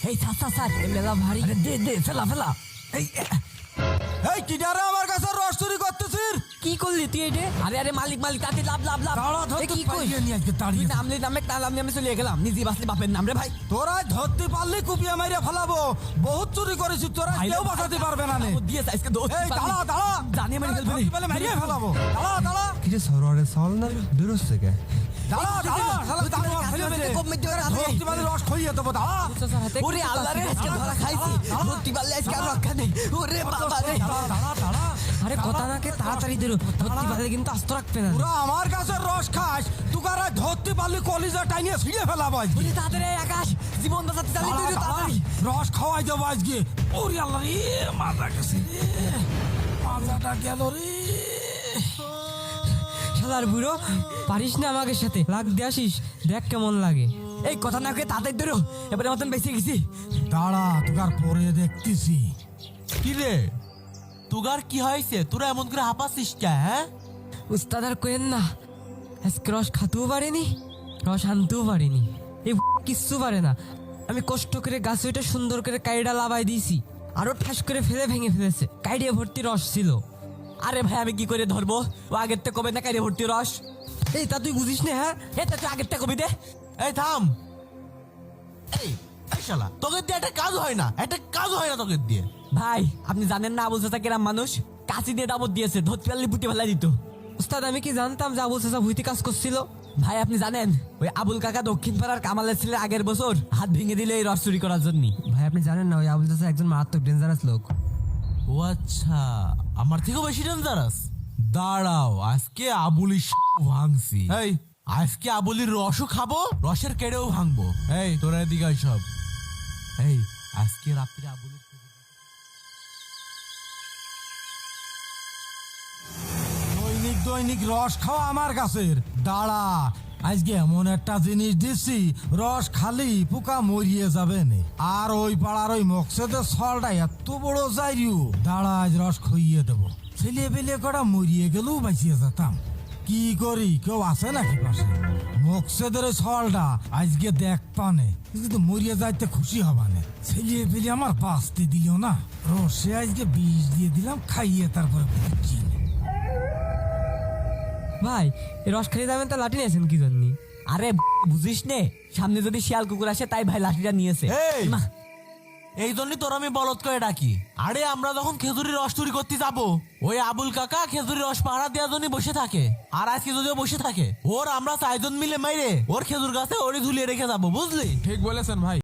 এই স্যার মেলা ভারী। দে ফেলা এই কিডারে আমার কাছে রস চুরি করতেছিস? কি করলি তুই এটা? আরে মালিক তাতে লাভ দাঁড়া, ধরতে কি কইস? পারিয়ে নিয়ে আজকে দাঁড়িয়ে। নামে আমি চলে গেলাম, নিজে বাসলি বাপের নাম রে ভাই। তোরা ধরতে পারলি কুপিয়ে মাইরে ফেলাবো। বহুত চুরি করেছিস তোরা, কেউ বাঁচাতে পারবে না নে। দিয়ে আজকে দোস্ত এই দাঁড়া জানিয়ে মেরে ফেলবে নি। বলে মারিয়ে ফেলাবো। দাঁড়া কিরে সরোয়ারের সাল না বেরোচ্ছে কে? শালা দাঁড়া ফেলে মেরে ধরতে পারলে রস খাইয়ে দেবো। দাঁড়া ওরে আল্লাহ রে, আজকে ধরা খাইছি। ধরতে পারলে আজকে আর রক্ষা নেই। ওরে বাবা রে। দাঁড়া আরে কথা নাকে তাড়াতাড়ি ধরো, ধরতে পারলে কিন্তু আস্ত রাখবে না। তোরা আমার কাছে রস খাস, তুকারা ধরতে পারলি কলিজা টাইনিয়ে ছিঁড়ে ফেলাবো আজকে। ওরে তাড়াতাড়ি আকাশ, জীবন বাঁচাতে চালিয়ে দিও তাড়াতাড়ি। রস খাওয়াই দেবো আজকে। ওরে আল্লাহ রে, মাথা গেছে রে, মাথাটা গেল রে। শালার বুড়ো, পারিস না আমাকে সাথে লাগ দিয়ে আসিস, দেখ কেমন লাগে। এই কথা না কে তাড়াতাড়ি ধরো, এবারে মতন বেঁচে গেছি। দাঁড়া তোকার পরে দেখতেছি। কি রে তুগার কি হয়েছে? তোরা এমন করে হাঁপাচ্ছিস কে? হ্যাঁ উস্তাদ আর কোয়েন না, আজকে রস খাতেও পারিনি, রস আনতেও পারিনি। এই কিচ্ছু পারে না। আমি কষ্ট করে গাছে ওইটা সুন্দর করে কাইডা লাভাই দিয়েছি, আরো ঠাস করে ফেলে ভেঙে ফেলেছে। কাইডে ভর্তি রস ছিল। আরে ভাই আমি কি করে ধরবো? ও আগের থেকে কবে না কাইডে ভর্তি রস। এই তা তুই বুঝিস না? হ্যাঁ এটা তুই আগের থেকে কবি দে। এই থাম। এই এই শালা, তোকে দিয়ে একটা কাজ হয় না, তোকে দিয়ে। ভাই আপনি জানেন না আবুল চাচা কিরাম মানুষ? কাঁচি দিয়ে দাবত দিয়েছে, ধরতে পারলে বুটি ফেলা দিত। উস্তাদ আমি কি জানতাম যে আবুল চাচা ভুইতে কাজ করছিল? ভাই আপনি জানেন ওই আবুল কাকা দক্ষিণ পাড়ার কামালের ছেলে আগের বছর হাত ভেঙে দিলে এই রস চুরি করার জন্য। ভাই আপনি জানেন না ওই আবুল চাচা একজন মারাত্মক ডেঞ্জারাস লোক। ও আচ্ছা, আমার থেকেও বেশি ডেঞ্জারাস। দাঁড়াও, আজকে আবুলি ভাঙছি। এই আজকে আবুলির রসও খাবো, রসের কেড়েও ভাঙবো। এই তোরা এদিকে আয় সব। এই আজকে রাত্রে আবুলির দৈনিক রস খাওয়া আমার কাছের। দাঁড়া আজকে এমন একটা জিনিস দিচ্ছি, রস খালি পোকা মরিয়ে যাবে নে। আর ওই পাড়ার ওই মকসেদের ছলটা এত বড় যাইরিও। দাঁড়া আজ রস খাইয়ে দেবো। ছেলে পেলে কটা মরিয়ে গেলেও বাঁচিয়ে যেতাম। কি করি, কেউ আছে নাকি পাশে? মকসেদের ওই ছলটা আজকে দেখ পানে, কিন্তু মরিয়ে যাইতে খুশি হবা না। ছেলে পেলে আমার বাঁচতে দিল না। রসে আজকে বিষ দিয়ে দিলাম, খাইয়ে তারপরে বুঝছি। ভাই এই রস খালি যাবেন তা লাঠি নিয়েছেন কি জন্য? আরে বুঝিস নে, সামনে যদি শিয়াল কুকুর আসে তাই ভাই লাঠিটা নিয়েছে। এই এই জন্যই তোর আমি বলদ করে ডাকি। আরে আমরা যখন খেজুরির রস চুরি করতে যাবো, ওই আবুল কাকা খেজুরির রস পাহারা দেওয়ার জন্য বসে থাকে। আর আজকে যদিও বসে থাকে, ওর আমরা চারজন মিলে মাইরে ওর খেজুর গাছে ওরই ঝুলিয়ে রেখে যাবো, বুঝলি? ঠিক বলেছেন ভাই।